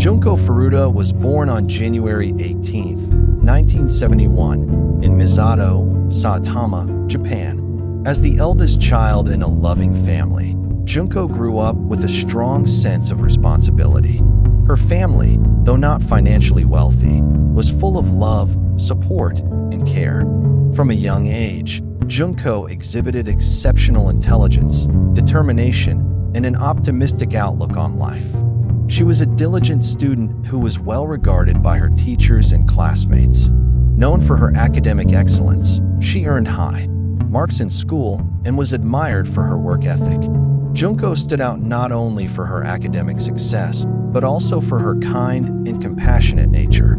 Junko Furuta was born on January 18, 1971, in Misato, Saitama, Japan. As the eldest child in a loving family, Junko grew up with a strong sense of responsibility. Her family, though not financially wealthy, was full of love, support, and care. From a young age, Junko exhibited exceptional intelligence, determination, and an optimistic outlook on life. She was a diligent student who was well regarded by her teachers and classmates. Known for her academic excellence, she earned high marks in school and was admired for her work ethic. Junko stood out not only for her academic success, but also for her kind and compassionate nature.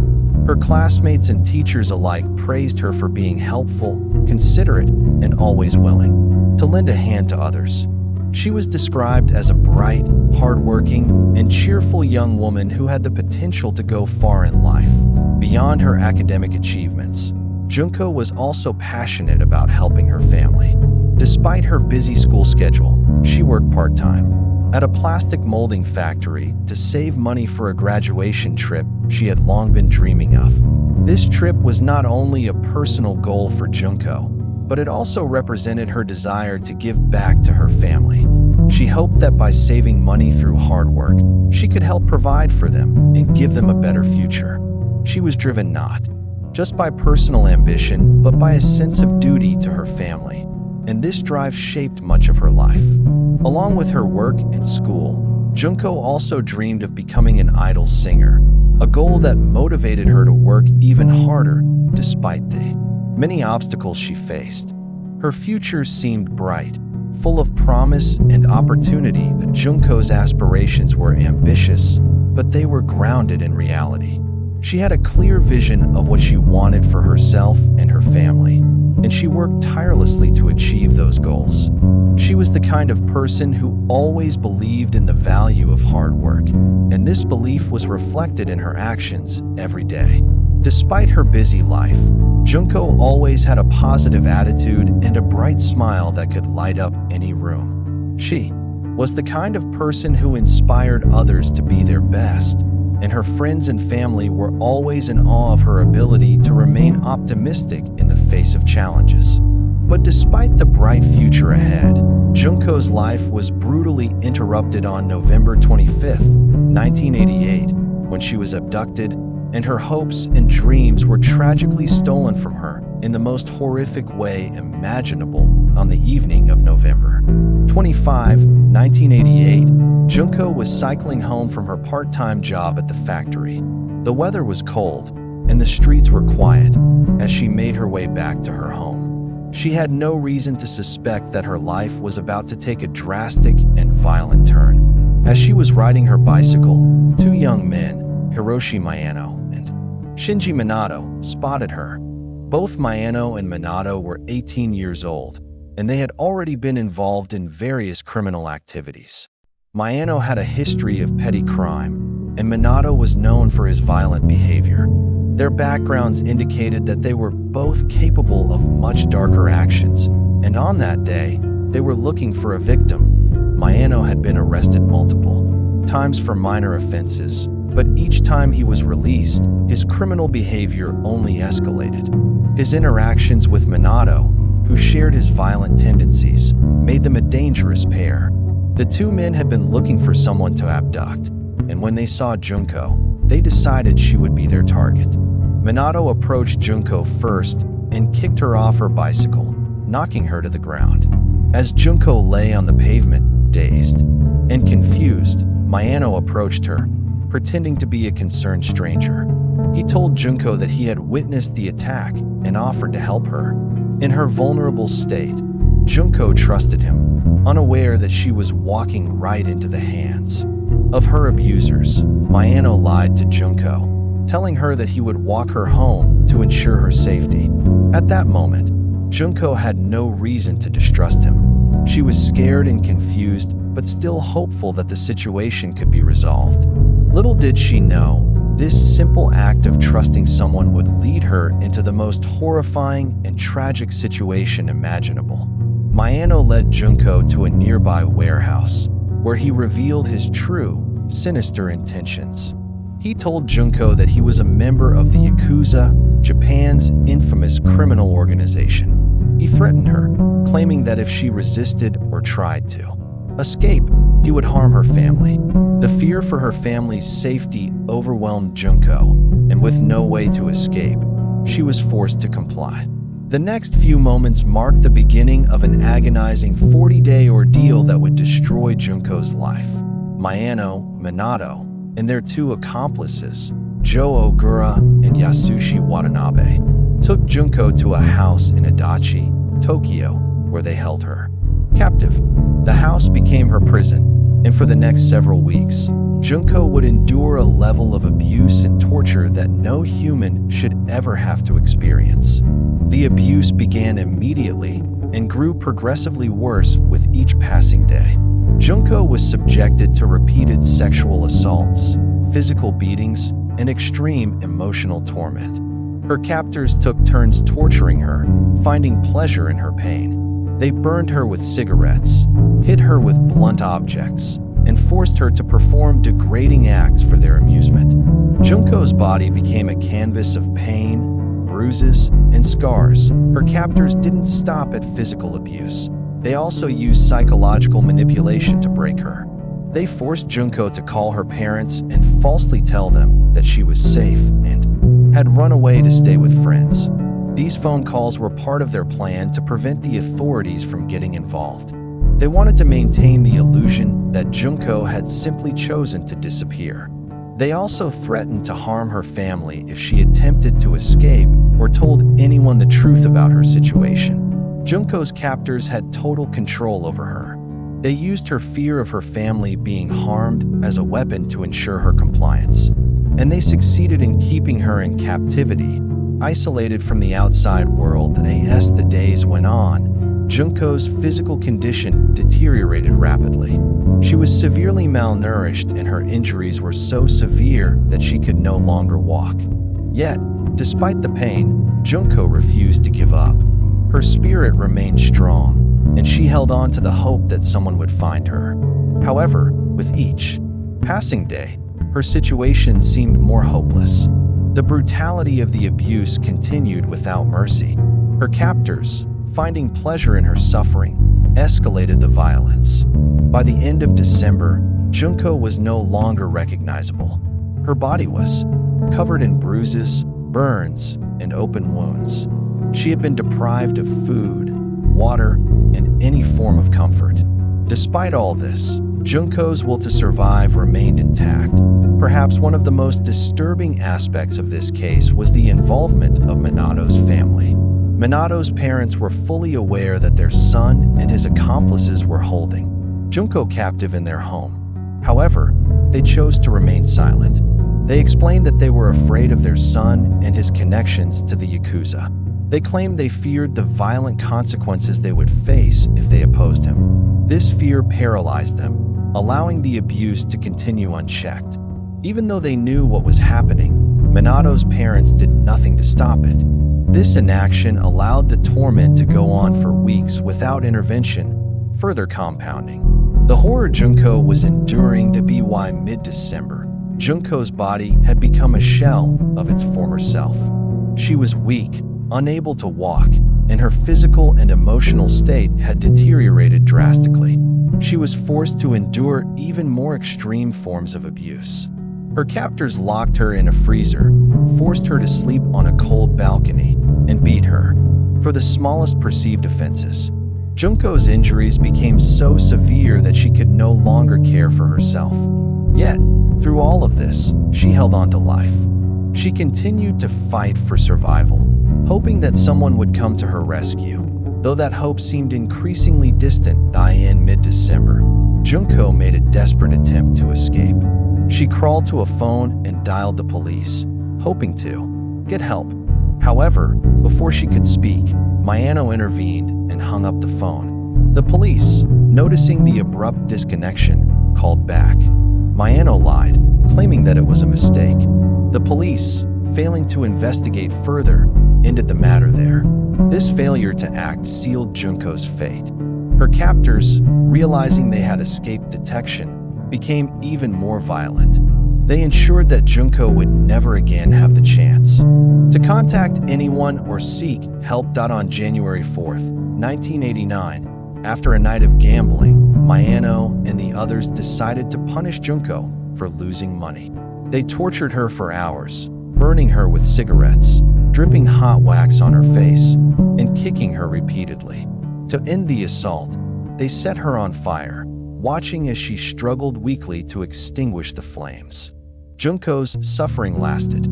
Her classmates and teachers alike praised her for being helpful, considerate, and always willing to lend a hand to others. She was described as a bright, hardworking, and cheerful young woman who had the potential to go far in life. Beyond her academic achievements, Junko was also passionate about helping her family. Despite her busy school schedule, she worked part-time at a plastic molding factory to save money for a graduation trip she had long been dreaming of. This trip was not only a personal goal for Junko, but it also represented her desire to give back to her family. She hoped that by saving money through hard work, she could help provide for them and give them a better future. She was driven not just by personal ambition, but by a sense of duty to her family, and this drive shaped much of her life. Along with her work and school, Junko also dreamed of becoming an idol singer, a goal that motivated her to work even harder despite the many obstacles she faced. Her future seemed bright, full of promise and opportunity. Junko's aspirations were ambitious, but they were grounded in reality. She had a clear vision of what she wanted for herself and her family, and she worked tirelessly to achieve those goals. She was the kind of person who always believed in the value of hard work, and this belief was reflected in her actions every day. Despite her busy life, Junko always had a positive attitude and a bright smile that could light up any room. She was the kind of person who inspired others to be their best, and her friends and family were always in awe of her ability to remain optimistic in the face of challenges. But despite the bright future ahead, Junko's life was brutally interrupted on November 25, 1988, when she was abducted, and her hopes and dreams were tragically stolen from her in the most horrific way imaginable on the evening of November 25, 1988. Junko was cycling home from her part-time job at the factory. The weather was cold, and the streets were quiet as she made her way back to her home. She had no reason to suspect that her life was about to take a drastic and violent turn. As she was riding her bicycle, two young men, Hiroshi Miyano and Shinji Minato, spotted her. Both Miyano and Minato were 18 years old, and they had already been involved in various criminal activities. Miyano had a history of petty crime, and Minato was known for his violent behavior. Their backgrounds indicated that they were both capable of much darker actions, and on that day, they were looking for a victim. Miyano had been arrested multiple times for minor offenses, but each time he was released, his criminal behavior only escalated. His interactions with Minato, who shared his violent tendencies, made them a dangerous pair. The two men had been looking for someone to abduct, and when they saw Junko, they decided she would be their target. Minato approached Junko first and kicked her off her bicycle, knocking her to the ground. As Junko lay on the pavement, dazed and confused, Miyano approached her, pretending to be a concerned stranger. He told Junko that he had witnessed the attack and offered to help her. In her vulnerable state, Junko trusted him, unaware that she was walking right into the hands of her abusers. Miyano lied to Junko, telling her that he would walk her home to ensure her safety. At that moment, Junko had no reason to distrust him. She was scared and confused, but still hopeful that the situation could be resolved. Little did she know, this simple act of trusting someone would lead her into the most horrifying and tragic situation imaginable. Miyano led Junko to a nearby warehouse, where he revealed his true, sinister intentions. He told Junko that he was a member of the Yakuza, Japan's infamous criminal organization. He threatened her, claiming that if she resisted or tried to escape, he would harm her family. The fear for her family's safety overwhelmed Junko, and with no way to escape, she was forced to comply. The next few moments marked the beginning of an agonizing 40-day ordeal that would destroy Junko's life. Minato, and their two accomplices, Joe Ogura and Yasushi Watanabe, took Junko to a house in Adachi, Tokyo, where they held her captive. The house became her prison, and for the next several weeks, Junko would endure a level of abuse and torture that no human should ever have to experience. The abuse began immediately and grew progressively worse with each passing day. Junko was subjected to repeated sexual assaults, physical beatings, and extreme emotional torment. Her captors took turns torturing her, finding pleasure in her pain. They burned her with cigarettes, hit her with blunt objects, and forced her to perform degrading acts for their amusement. Junko's body became a canvas of pain, bruises, and scars. Her captors didn't stop at physical abuse. They also used psychological manipulation to break her. They forced Junko to call her parents and falsely tell them that she was safe and had run away to stay with friends. These phone calls were part of their plan to prevent the authorities from getting involved. They wanted to maintain the illusion that Junko had simply chosen to disappear. They also threatened to harm her family if she attempted to escape or told anyone the truth about her situation. Junko's captors had total control over her. They used her fear of her family being harmed as a weapon to ensure her compliance. And they succeeded in keeping her in captivity, isolated from the outside world. As the days went on, Junko's physical condition deteriorated rapidly. She was severely malnourished and her injuries were so severe that she could no longer walk. Yet, despite the pain, Junko refused to give up. Her spirit remained strong, and she held on to the hope that someone would find her. However, with each passing day, her situation seemed more hopeless. The brutality of the abuse continued without mercy. Her captors, finding pleasure in her suffering, escalated the violence. By the end of December, Junko was no longer recognizable. Her body was covered in bruises, burns, and open wounds. She had been deprived of food, water, and any form of comfort. Despite all this, Junko's will to survive remained intact. Perhaps one of the most disturbing aspects of this case was the involvement of Minato's family. Minato's parents were fully aware that their son and his accomplices were holding Junko captive in their home. However, they chose to remain silent. They explained that they were afraid of their son and his connections to the Yakuza. They claimed they feared the violent consequences they would face if they opposed him. This fear paralyzed them, allowing the abuse to continue unchecked. Even though they knew what was happening, Minato's parents did nothing to stop it. This inaction allowed the torment to go on for weeks without intervention, further compounding the horror Junko was enduring. By mid-December, Junko's body had become a shell of its former self. She was weak, unable to walk, and her physical and emotional state had deteriorated drastically. She was forced to endure even more extreme forms of abuse. Her captors locked her in a freezer, forced her to sleep on a cold balcony, and beat her for the smallest perceived offenses. Junko's injuries became so severe that she could no longer care for herself. Yet, through all of this, she held on to life. She continued to fight for survival, hoping that someone would come to her rescue. Though that hope seemed increasingly distant, in mid-December, Junko made a desperate attempt to escape. She crawled to a phone and dialed the police, hoping to get help. However, before she could speak, Miyano intervened and hung up the phone. The police, noticing the abrupt disconnection, called back. Miyano lied, claiming that it was a mistake. The police, failing to investigate further, ended the matter there. This failure to act sealed Junko's fate. Her captors, realizing they had escaped detection, became even more violent. They ensured that Junko would never again have the chance to contact anyone or seek help. On January 4th, 1989, after a night of gambling, Miyano and the others decided to punish Junko for losing money. They tortured her for hours, burning her with cigarettes, dripping hot wax on her face, and kicking her repeatedly. To end the assault, they set her on fire, watching as she struggled weakly to extinguish the flames. Junko's suffering lasted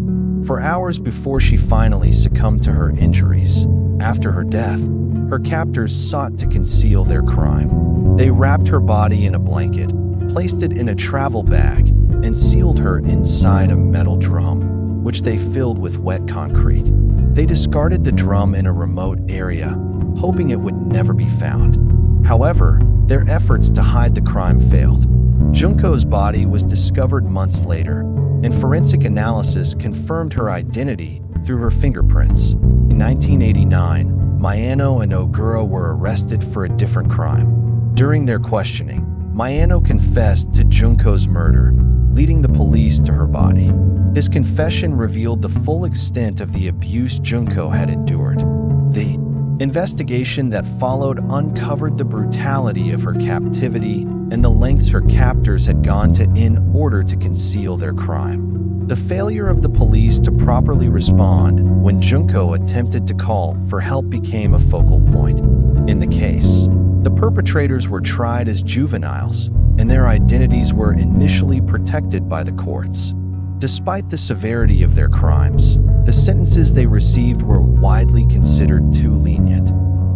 for hours before she finally succumbed to her injuries. After her death, her captors sought to conceal their crime. They wrapped her body in a blanket, placed it in a travel bag, and sealed her inside a metal drum, which they filled with wet concrete. They discarded the drum in a remote area, hoping it would never be found. However, their efforts to hide the crime failed. Junko's body was discovered months later, and forensic analysis confirmed her identity through her fingerprints. In 1989, Miyano and Ogura were arrested for a different crime. During their questioning, Miyano confessed to Junko's murder, leading the police to her body. His confession revealed the full extent of the abuse Junko had endured. The investigation that followed uncovered the brutality of her captivity and the lengths her captors had gone to in order to conceal their crime. The failure of the police to properly respond when Junko attempted to call for help became a focal point in the case. The perpetrators were tried as juveniles, and their identities were initially protected by the courts. Despite the severity of their crimes, the sentences they received were widely considered too lenient.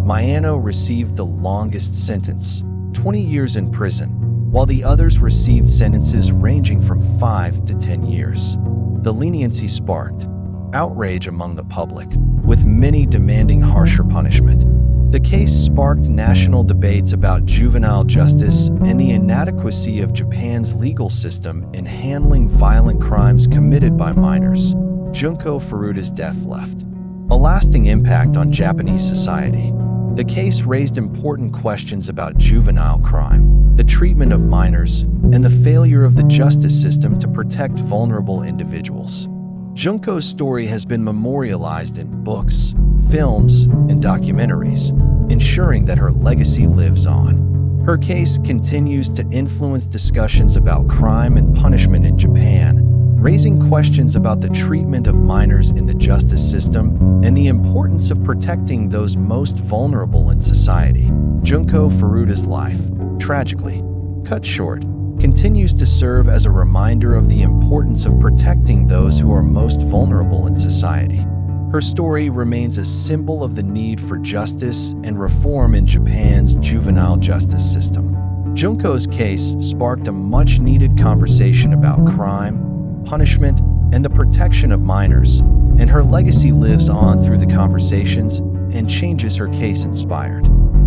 Miyano received the longest sentence, 20 years in prison, while the others received sentences ranging from 5 to 10 years. The leniency sparked outrage among the public, with many demanding harsher punishment. The case sparked national debates about juvenile justice and the inadequacy of Japan's legal system in handling violent crimes committed by minors. Junko Furuta's death left a lasting impact on Japanese society. The case raised important questions about juvenile crime, the treatment of minors, and the failure of the justice system to protect vulnerable individuals. Junko's story has been memorialized in books, films, and documentaries, ensuring that her legacy lives on. Her case continues to influence discussions about crime and punishment in Japan, raising questions about the treatment of minors in the justice system and the importance of protecting those most vulnerable in society. Junko Furuta's life, tragically cut short, continues to serve as a reminder of the importance of protecting those who are most vulnerable in society. Her story remains a symbol of the need for justice and reform in Japan's juvenile justice system. Junko's case sparked a much-needed conversation about crime, punishment, and the protection of minors, and her legacy lives on through the conversations and changes her case inspired.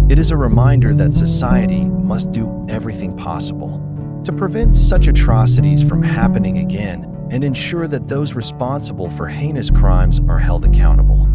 It is a reminder that society must do everything possible to prevent such atrocities from happening again and ensure that those responsible for heinous crimes are held accountable.